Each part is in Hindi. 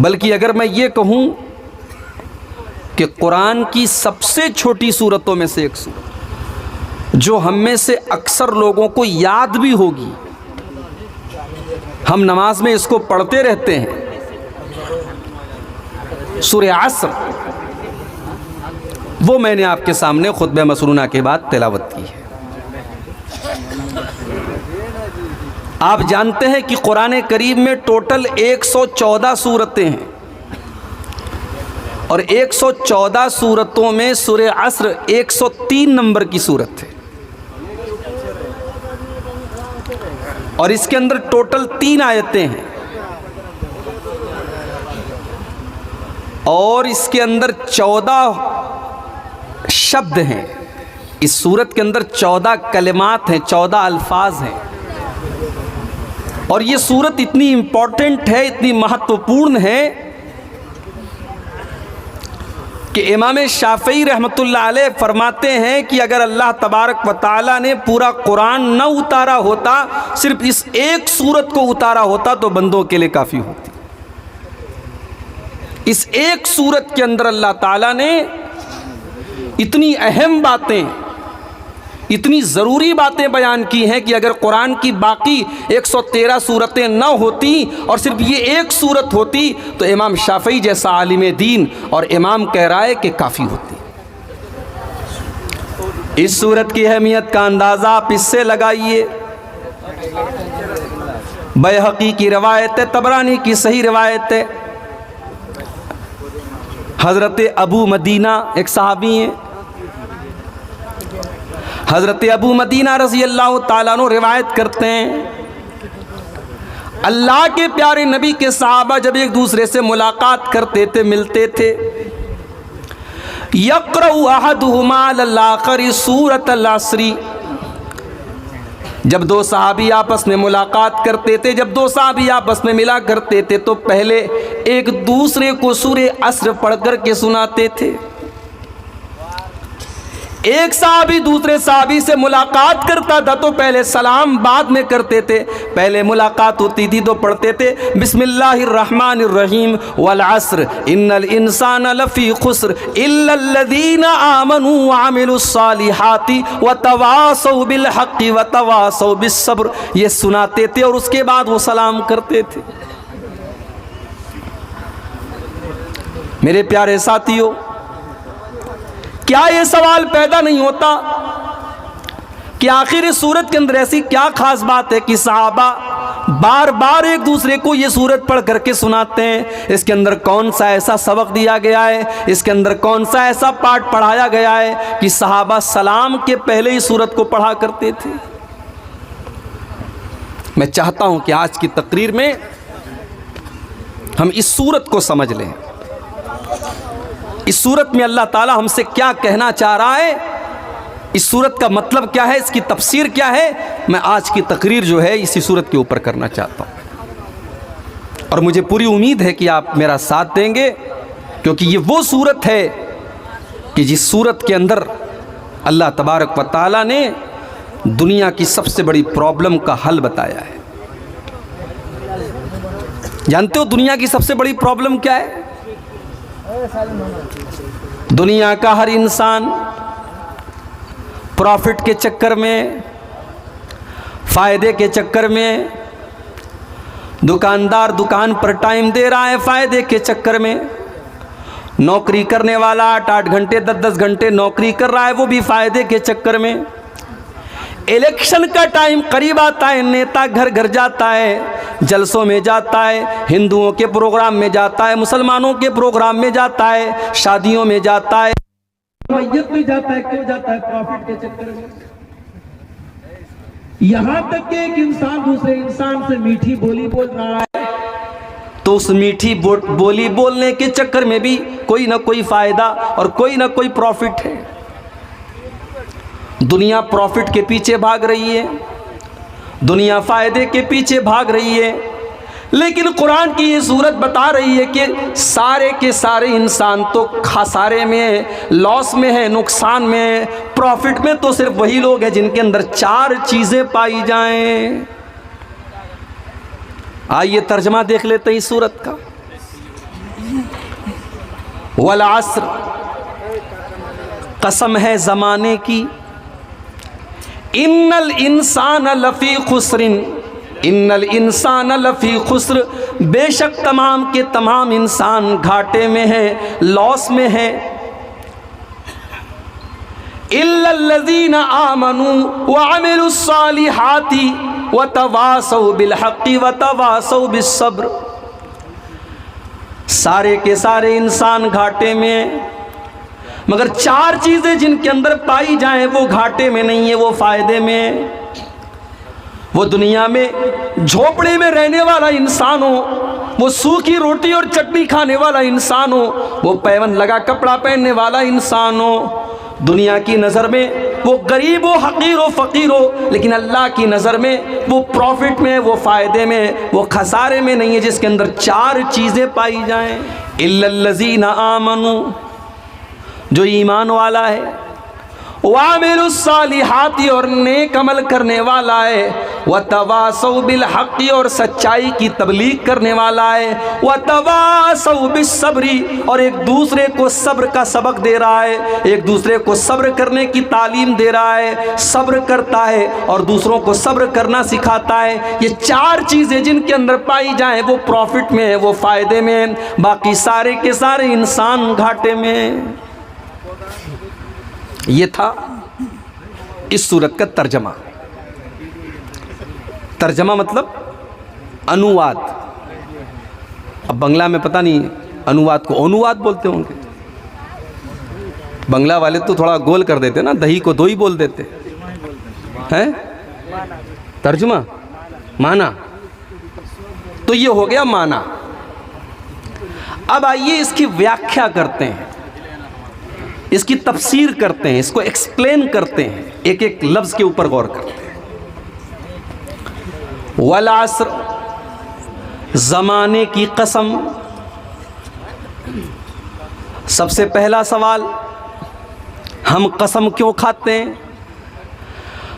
बल्कि अगर मैं ये कहूँ कि कुरान की सबसे छोटी सूरतों में से एक सूरत जो हम में से अक्सर लोगों को याद भी होगी, हम नमाज में इसको पढ़ते रहते हैं, सूरह असर, वो मैंने आपके सामने खुतबे मसरूना के बाद तिलावत की है। आप जानते हैं कि कुरान करीम में टोटल 114 सूरतें हैं और 114 सूरतों में सूरह असर 103 नंबर की सूरत है और इसके अंदर टोटल 3 आयतें हैं और इसके अंदर 14 शब्द हैं। इस सूरत के अंदर 14 कलिमात हैं, 14 अल्फाज हैं और ये सूरत इतनी इम्पॉर्टेंट है, इतनी महत्वपूर्ण है कि इमाम शाफई रहमतुल्लाह अलैह फरमाते हैं कि अगर अल्लाह तबारक व तआला ने पूरा कुरान न उतारा होता, सिर्फ इस एक सूरत को उतारा होता तो बंदों के लिए काफ़ी होती। इस एक सूरत के अंदर अल्लाह ताला ने इतनी अहम बातें, इतनी ज़रूरी बातें बयान की हैं कि अगर कुरान की बाकी 113 सूरतें न होती और सिर्फ ये एक सूरत होती तो इमाम शाफई जैसा आलिम दीन और इमाम कह रहा है कि काफ़ी होती। इस सूरत की अहमियत का अंदाज़ा आप इससे लगाइए, बैहक़ी की रवायत है, तबरानी की सही रवायत है, हज़रत अबू मदीना एक सहाबी हैं, हज़रत अबू मदीना रज़ी अल्लाह ताला अन्हु रिवायत करते हैं, अल्लाह के प्यारे नबी के सहाबा जब एक दूसरे से मुलाकात करते थे, मिलते थे, यक़रउ अहदुहुमा अल आख़िर सूरत अल असरी, जब दो सहाबी आपस में मुलाकात करते थे, जब दो सहाबी आपस में मिला करते थे तो पहले एक दूसरे को सूरह असर पढ़ कर के सुनाते थे। एक साहबी दूसरे साहबी से मुलाकात करता था तो पहले सलाम बाद में करते थे, पहले मुलाकात होती थी तो पढ़ते थे बिस्मिल्लाहिर्रहमानिर्रहीम वल अस्र इन्नल इंसाना लफ़ी खुस्र इल्लल्लज़ीना आमनू व अमिलुस्सालिहाति व तवासौ बिल हक़्क़ि व तवासौ बिस्सब्र, ये सुनाते थे और उसके बाद वो सलाम करते थे। मेरे प्यारे साथियों, क्या ये सवाल पैदा नहीं होता कि आखिर इस सूरत के अंदर ऐसी क्या खास बात है कि सहाबा बार बार एक दूसरे को ये सूरत पढ़ करके सुनाते हैं? इसके अंदर कौन सा ऐसा सबक दिया गया है, इसके अंदर कौन सा ऐसा पाठ पढ़ाया गया है कि सहाबा सलाम के पहले ही सूरत को पढ़ा करते थे? मैं चाहता हूं कि आज की तकरीर में हम इस सूरत को समझ लें। इस सूरत में अल्लाह ताला हमसे क्या कहना चाह रहा है, इस सूरत का मतलब क्या है, इसकी तफसीर क्या है, मैं आज की तकरीर जो है इसी सूरत के ऊपर करना चाहता हूँ और मुझे पूरी उम्मीद है कि आप मेरा साथ देंगे, क्योंकि ये वो सूरत है कि जिस सूरत के अंदर अल्लाह तबारक व तआला ने दुनिया की सबसे बड़ी प्रॉब्लम का हल बताया है। जानते हो दुनिया की सबसे बड़ी प्रॉब्लम क्या है? दुनिया का हर इंसान प्रॉफिट के चक्कर में, फ़ायदे के चक्कर में, दुकानदार दुकान पर टाइम दे रहा है फ़ायदे के चक्कर में, नौकरी करने वाला 8-8 घंटे 10-10 घंटे नौकरी कर रहा है वो भी फ़ायदे के चक्कर में, इलेक्शन का टाइम करीब आता है नेता घर घर जाता है, जलसों में जाता है, हिंदुओं के प्रोग्राम में जाता है, मुसलमानों के प्रोग्राम में जाता है, शादियों में जाता है, मैयत में जाता है। क्यों जाता है? प्रॉफिट के चक्कर में। यहां तक कि एक इंसान दूसरे इंसान से मीठी बोली बोल रहा है तो उस मीठी बोली बोलने के चक्कर में भी कोई ना कोई फायदा और कोई ना कोई प्रॉफिट है। दुनिया प्रॉफिट के पीछे भाग रही है, दुनिया फ़ायदे के पीछे भाग रही है, लेकिन कुरान की ये सूरत बता रही है कि सारे के सारे इंसान तो खसारे में, लॉस में है, नुकसान में है। प्रॉफिट में तो सिर्फ वही लोग हैं जिनके अंदर 4 चीज़ें पाई जाएं। आइए तर्जमा देख लेते हैं इस सूरत का। वल अस्र, कसम है ज़माने की, इन्नल इंसान लफ़ी खुस्रिन, इन्नल इंसान लफ़ी खुस्र, बेशक तमाम के तमाम इंसान घाटे में हैं, लॉस में हैं। इल्लल्लज़ीना आमनू व अमिलुस्सालिहाति व तवासौ बिलहक़्क़ि व तवासौ बिस्सब्र, सारे के सारे इंसान घाटे में हैं, मगर चार चीज़ें जिनके अंदर पाई जाएं वो घाटे में नहीं है, वो फ़ायदे में है। वो दुनिया में झोपड़े में रहने वाला इंसान हो, वो सूखी रोटी और चटनी खाने वाला इंसान हो, वो पैवन लगा कपड़ा पहनने वाला इंसान हो, दुनिया की नज़र में वो गरीब हो, हकीर हो, फ़कीर हो, लेकिन अल्लाह की नज़र में वो प्रॉफिट में, वो फ़ायदे में, वो खसारे में नहीं है, जिसके अंदर चार चीज़ें पाई जाएं। इल्लल्लज़ीना आमनू, जो ईमान वाला है, वामिलुस्सालिहाति, और नेक अमल करने वाला है, व तवासौ बिलहक़्क़ि, और सच्चाई की तबलीग करने वाला है, व तवासौ बिस्सब्री, और एक दूसरे को सब्र का सबक दे रहा है, एक दूसरे को सब्र करने की तालीम दे रहा है, सब्र करता है और दूसरों को सब्र करना सिखाता है। ये चार चीज़ें जिनके अंदर पाई जाएं वो प्रॉफिट में है, वो फ़ायदे में है, बाकी सारे के सारे इंसान घाटे में है। ये था इस सूरत का तर्जमा। तर्जमा मतलब अनुवाद। अब बंगला में पता नहीं अनुवाद को अनुवाद बोलते होंगे, बंगला वाले तो थोड़ा गोल कर देते ना, दही को दोई बोल देते हैं। तर्जुमा माना, तो ये हो गया माना। अब आइए इसकी व्याख्या करते हैं, इसकी तफसीर करते हैं, इसको एक्सप्लेन करते हैं, एक एक लफ्ज़ के ऊपर गौर करते हैं। वल अस्र, ज़माने की कसम। सबसे पहला सवाल, हम कसम क्यों खाते हैं?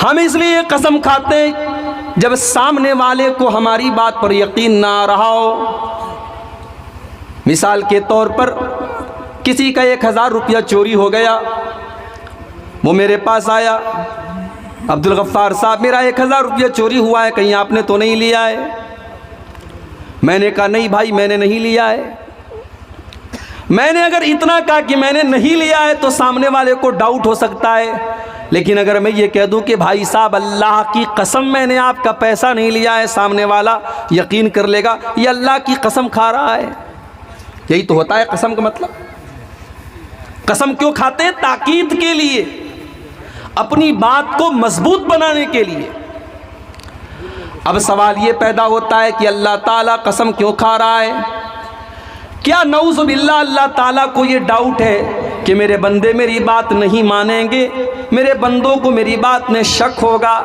हम इसलिए कसम खाते हैं जब सामने वाले को हमारी बात पर यकीन ना आ रहा हो। मिसाल के तौर पर किसी का 1000 रुपया चोरी हो गया, वो मेरे पास आया, अब्दुल गफ्फार साहब मेरा 1000 रुपया चोरी हुआ है, कहीं आपने तो नहीं लिया है? मैंने कहा नहीं भाई मैंने नहीं लिया है। मैंने अगर इतना कहा कि मैंने नहीं लिया है तो सामने वाले को डाउट हो सकता है, लेकिन अगर मैं ये कह दूं कि भाई साहब अल्लाह की कसम मैंने आपका पैसा नहीं लिया है, सामने वाला यकीन कर लेगा ये अल्लाह की कसम खा रहा है। यही तो होता है कसम का मतलब। कसम क्यों खाते हैं? ताकीद के लिए, अपनी बात को मजबूत बनाने के लिए। अब सवाल ये पैदा होता है कि अल्लाह ताला कसम क्यों खा रहा है? क्या नऊज़ बिल्लाह अल्लाह ताला को ये डाउट है कि मेरे बंदे मेरी बात नहीं मानेंगे, मेरे बंदों को मेरी बात में शक होगा?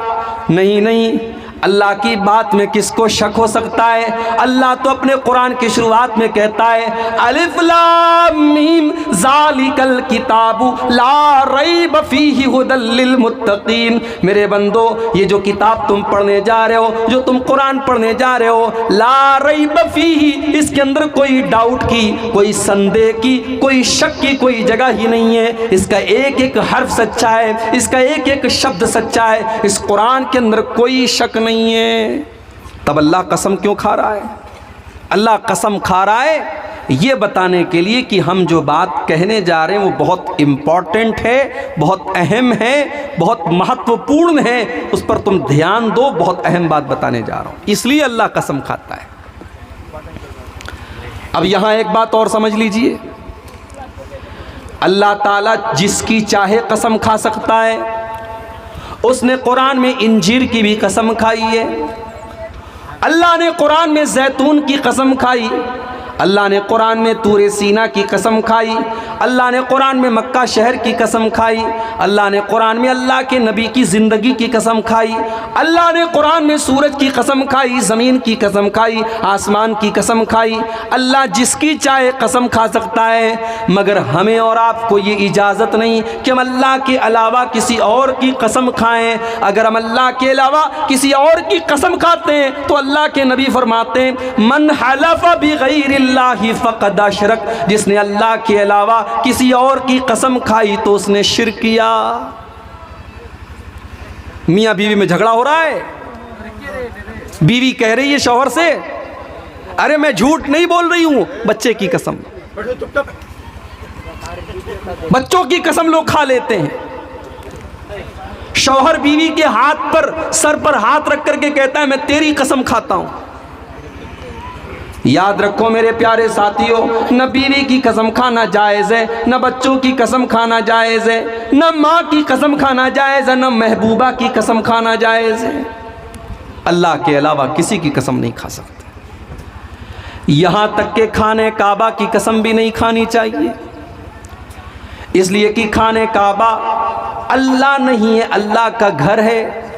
नहीं नहीं, अल्लाह की बात में किसको शक हो सकता है? अल्लाह तो अपने कुरान की शुरुआत में कहता है अलिफ लाम मीम ज़ालिकल किताबु ला रैब फीहि हुदल लिल मुत्तकीन। मेरे बंदो ये जो किताब तुम पढ़ने जा रहे हो, जो तुम कुरान पढ़ने जा रहे हो, ला रैब फीहि, इसके अंदर कोई डाउट की, कोई संदेह की, कोई शक की कोई जगह ही नहीं है। इसका एक एक हर्फ सच्चा है, इसका एक एक शब्द सच्चा है, इस कुरान के अंदर कोई शक नहीं है। तब अल्लाह कसम क्यों खा रहा है? अल्लाह कसम खा रहा है ये बताने के लिए कि हम जो बात कहने जा रहे हैं वो बहुत इम्पॉर्टेंट है, बहुत अहम है, बहुत महत्वपूर्ण है, उस पर तुम ध्यान दो, बहुत अहम बात बताने जा रहा हूं, इसलिए अल्लाह कसम खाता है। अब यहां एक बात और समझ लीजिए, अल्लाह ताला जिसकी चाहे कसम खा सकता है। उसने कुरान में इंजीर की भी कसम खाई है, अल्लाह ने कुरान में जैतून की कसम खाई, अल्लाह ने कुरान में तूरे सीना की कसम खाई, अल्लाह ने कुरान में मक्का शहर की कसम खाई, अल्लाह ने कुरान में अल्लाह के नबी की ज़िंदगी की कसम खाई, अल्लाह ने कुरान में सूरज की कसम खाई, ज़मीन की कसम खाई, आसमान की कसम खाई। अल्लाह जिसकी चाहे कसम खा सकता है, मगर हमें और आपको ये इजाज़त नहीं कि हम अल्लाह के अलावा किसी और की कसम खाएं। अगर हम अल्लाह के अलावा किसी और की कसम खाते हैं तो अल्लाह के नबी फरमाते हैं मन हलफ़ बिग़ैरिल्लाहि फ़क़द अशरक, जिसने अल्लाह के अलावा किसी और की कसम खाई तो उसने शिर्क किया। मियाँ बीवी में झगड़ा हो रहा है, बीवी कह रही है शौहर से अरे मैं झूठ नहीं बोल रही हूं, बच्चे की कसम, बच्चों की कसम लोग खा लेते हैं। शौहर बीवी के हाथ पर, सर पर हाथ रख करके कहता है मैं तेरी कसम खाता हूं। याद रखो मेरे प्यारे साथियों, न बीवी की कसम खाना जायज़ है, न बच्चों की कसम खाना जायज़ है, न माँ की कसम खाना जायज़ है, न महबूबा की कसम खाना जायज़ है। अल्लाह के अलावा किसी की कसम नहीं खा सकते। यहाँ तक के खाने काबा की कसम भी नहीं खानी चाहिए, इसलिए कि खाने काबा अल्लाह नहीं है, अल्लाह का घर है।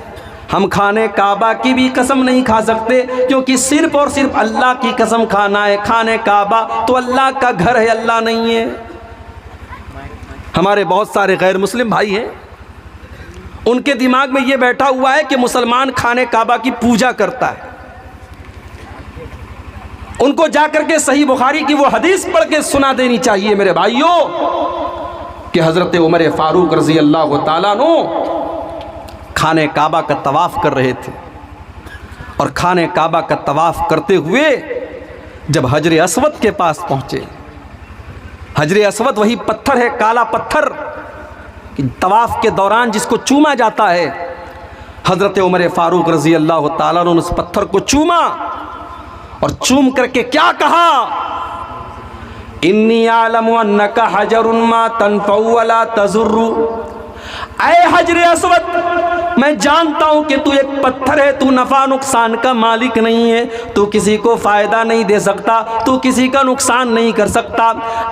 हम खाने काबा की भी कसम नहीं खा सकते, क्योंकि सिर्फ और सिर्फ अल्लाह की कसम खाना है। खाने काबा तो अल्लाह का घर है, अल्लाह नहीं है। हमारे बहुत सारे गैर मुस्लिम भाई हैं, उनके दिमाग में ये बैठा हुआ है कि मुसलमान खाने काबा की पूजा करता है। उनको जाकर के सही बुखारी की वो हदीस पढ़ के सुना देनी चाहिए मेरे भाइयों कि हज़रत उमर फारूक रज़ी अल्लाह ताला अन्हु खाने काबा का तवाफ़ कर रहे थे, और खाने काबा का तवाफ़ करते हुए जब हजर अस्वद के पास पहुँचे, हजर अस्वद वही पत्थर है, काला पत्थर कि तवाफ़ के दौरान जिसको चूमा जाता है, हज़रत उमर फारूक रज़ी अल्लाह ताला अन्हु उस पत्थर को चूमा और चूम करके क्या कहा, इन्नी आलमु अन्नका हजरुन मा तनफउ वला तज़ुर्रु। ऐ हजर अस्वद, मैं जानता हूं कि तू एक पत्थर है, तू नफा नुकसान का मालिक नहीं है, तू किसी को फायदा नहीं दे सकता, तू किसी का नुकसान नहीं कर सकता।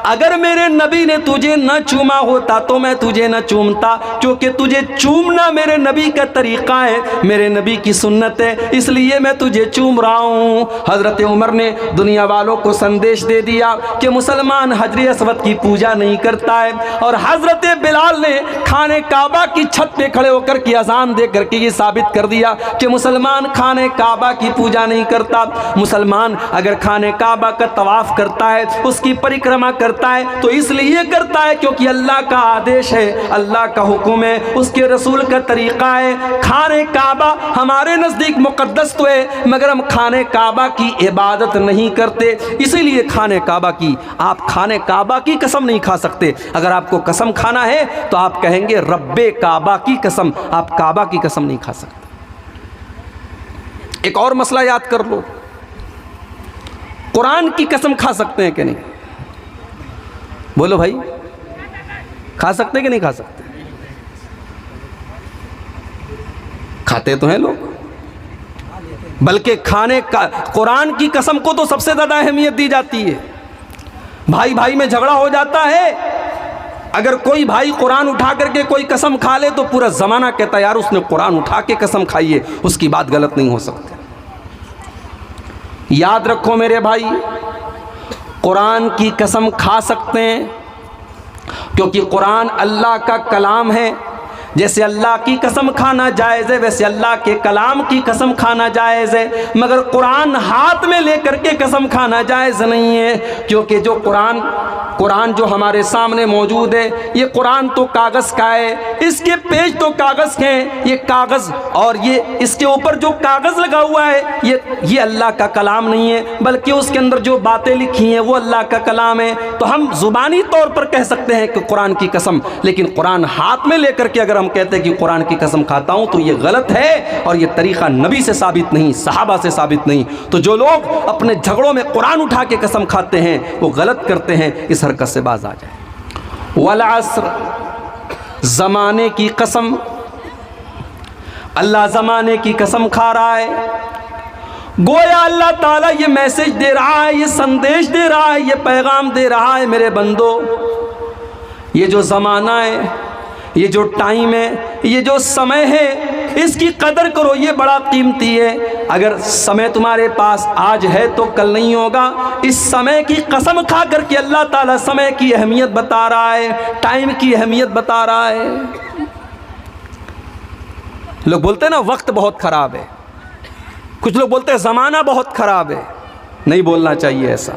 अगर मेरे नबी ने तुझे न चूमा होता तो मैं तुझे न चूमता, क्योंकि तुझे चूमना मेरे नबी का तरीका है, मेरे नबी की सुन्नत है, इसलिए मैं तुझे चूम रहा हूं। हजरत उमर ने दुनिया वालों को संदेश दे दिया कि मुसलमान हजर अस्वद की पूजा नहीं करता है, और हजरत बिलाल ने खाने काबा की छत पे खड़े होकर की अजान दे करके ये साबित कर दिया कि मुसलमान खाने काबा की पूजा नहीं करता। मुसलमान अगर खाने काबा का तवाफ करता है, उसकी परिक्रमा करता है, तो इसलिए करता है क्योंकि अल्लाह का आदेश है, अल्लाह का हुक्म है, उसके रसूल का तरीका है। खाने काबा हमारे नज़दीक मुक़द्दस तो है, मगर हम खाने काबा की इबादत नहीं करते, इसीलिए खाने काबा की, आप खाने काबा की कसम नहीं खा सकते। अगर आपको कसम खाना है तो आप कहेंगे रब्बे काबा की कसम, आप काबा की कसम नहीं खा सकते। एक और मसला याद कर लो, कुरान की कसम खा सकते हैं कि नहीं? बोलो भाई, खा सकते हैं कि नहीं खा सकते? खाते तो हैं लोग, बल्कि खाने का कुरान की कसम को तो सबसे ज्यादा अहमियत दी जाती है। भाई भाई में झगड़ा हो जाता है, अगर कोई भाई कुरान उठा करके कोई कसम खा ले तो पूरा ज़माना कहता है यार उसने कुरान उठा के कसम खाई है, उसकी बात गलत नहीं हो सकती। याद रखो मेरे भाई, कुरान की कसम खा सकते हैं क्योंकि कुरान अल्लाह का कलाम है। जैसे अल्लाह की कसम खाना जायज़ है, वैसे अल्लाह के कलाम की कसम खाना जायज़ है, मगर कुरान हाथ में लेकर के कसम खाना जायज़ नहीं है, क्योंकि जो कुरान जो हमारे सामने मौजूद है, ये कुरान तो कागज़ का है, इसके पेज तो कागज़ के हैं, ये कागज़ और ये इसके ऊपर जो कागज़ लगा हुआ है ये अल्लाह का कलाम नहीं है, बल्कि उसके अंदर जो बातें लिखी हैं वो अल्लाह का कलाम है। तो हम ज़ुबानी तौर पर कह सकते हैं कि कुरान की कसम, लेकिन कुरान हाथ में लेकर के अगर हम कहते हैं कि कुरान की कसम खाता हूं तो ये गलत है, और ये तरीक़ा नबी से साबित नहीं, सहाबा से साबित नहीं। तो जो लोग अपने झगड़ों में कुरान उठा के कसम खाते हैं वो गलत करते हैं, इस हरकत से बाज आ जाए। वल अस्र, ज़माने की कसम, अल्लाह ज़माने की कसम खा रहा है। गोया अल्लाह ताला ये मैसेज दे रहा है, ये संदेश दे रहा है, ये पैगाम दे रहा है, मेरे बंदो ये जो ज़माना है, ये जो टाइम है, ये जो समय है, इसकी कदर करो, ये बड़ा कीमती है। अगर समय तुम्हारे पास आज है तो कल नहीं होगा। इस समय की कसम खा करके अल्लाह ताला समय की अहमियत बता रहा है, टाइम की अहमियत बता रहा है। लोग बोलते हैं ना वक्त बहुत ख़राब है, कुछ लोग बोलते हैं ज़माना बहुत ख़राब है। नहीं बोलना चाहिए ऐसा।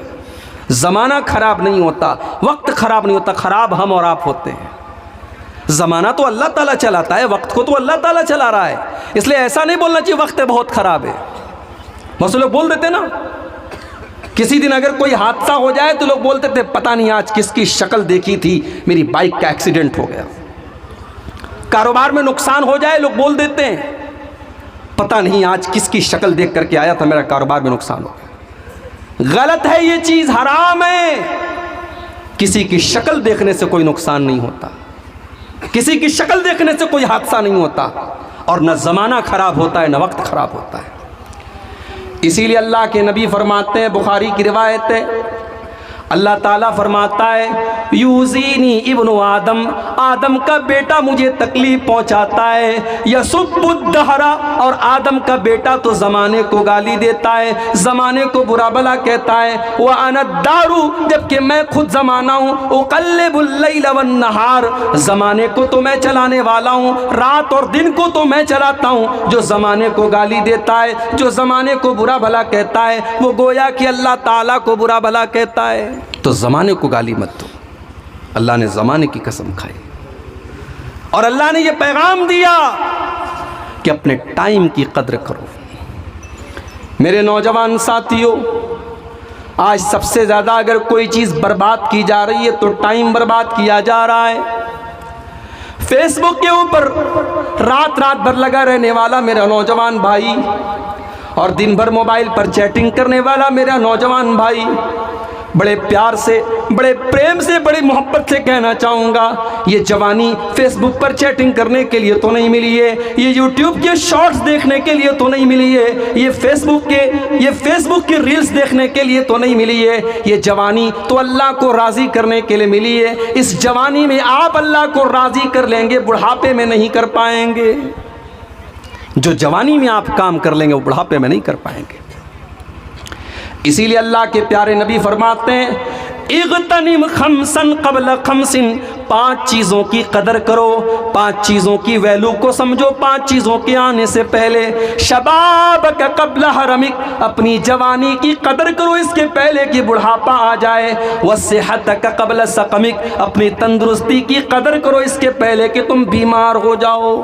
ज़माना ख़राब नहीं होता, वक्त ख़राब नहीं होता, ख़राब हम और आप होते हैं। ज़माना तो अल्लाह ताला चलाता है, वक्त को तो अल्लाह ताला चला रहा है। इसलिए ऐसा नहीं बोलना चाहिए वक्त बहुत ख़राब है। बहुत से लोग बोल देते ना, किसी दिन अगर कोई हादसा हो जाए तो लोग बोलते थे पता नहीं आज किसकी शक्ल देखी थी, मेरी बाइक का एक्सीडेंट हो गया। कारोबार में नुकसान हो जाए लोग बोल देते हैं पता नहीं आज किसकी शक्ल देख करके आया था, मेरा कारोबार में नुकसान हो गया। गलत है, ये चीज़ हराम है। किसी की शक्ल देखने से कोई नुकसान नहीं होता, किसी की शक्ल देखने से कोई हादसा नहीं होता, और न ज़माना ख़राब होता है न वक्त ख़राब होता है। इसीलिए अल्लाह के नबी फरमाते हैं, बुखारी की रिवायत है, अल्लाह ताला फरमाता है यूज़ीनी इब्नु आदम, आदम का बेटा मुझे तकलीफ़ पहुंचाता है। यसुब्बुद्दहरा, और आदम का बेटा तो ज़माने को गाली देता है, ज़माने को बुरा भला कहता है। वह अनद्दारू, जबकि मैं खुद ज़माना हूँ। उक़ल्लिबुल लैल वन नहार, ज़माने को तो मैं चलाने वाला हूँ, रात और दिन को तो मैं चलाता हूँ। जो ज़माने को गाली देता है, जो ज़माने को बुरा भला कहता है, वो गोया कि अल्लाह ताला को बुरा भला कहता है। तो ज़माने को गाली मत दो। अल्लाह ने ज़माने की कसम खाई और अल्लाह ने ये पैगाम दिया कि अपने टाइम की कद्र करो। मेरे नौजवान साथियों, आज सबसे ज़्यादा अगर कोई चीज़ बर्बाद की जा रही है तो टाइम बर्बाद किया जा रहा है। फेसबुक के ऊपर रात रात भर लगा रहने वाला मेरा नौजवान भाई, और दिन भर मोबाइल पर चैटिंग करने वाला मेरा नौजवान भाई, बड़े प्यार से, बड़े प्रेम से, बड़ी मोहब्बत से कहना चाहूँगा, ये जवानी फेसबुक पर चैटिंग करने के लिए तो नहीं मिली है, ये यूट्यूब के शॉर्ट्स देखने के लिए तो नहीं मिली है, ये फेसबुक के रील्स देखने के लिए तो नहीं मिली है। ये जवानी तो अल्लाह को राज़ी करने के लिए मिली है। इस जवानी में आप अल्लाह को राज़ी कर लेंगे, बुढ़ापे में नहीं कर पाएंगे। जो जवानी में आप काम कर लेंगे वो बुढ़ापे में नहीं कर पाएंगे। इसीलिए अल्लाह के प्यारे नबी फरमाते हैं इग़्तनिम खमसन क़ब्ल खमसिन, 5 चीज़ों की कदर करो, 5 चीज़ों की वैल्यू को समझो, 5 चीज़ों के आने से पहले। शबाबक क़ब्ल हरमिक, अपनी जवानी की कदर करो इसके पहले कि बुढ़ापा आ जाए। वस्सिहतक क़ब्ल सक़मिक, अपनी तंदुरुस्ती की कदर करो इसके पहले कि तुम बीमार हो जाओ।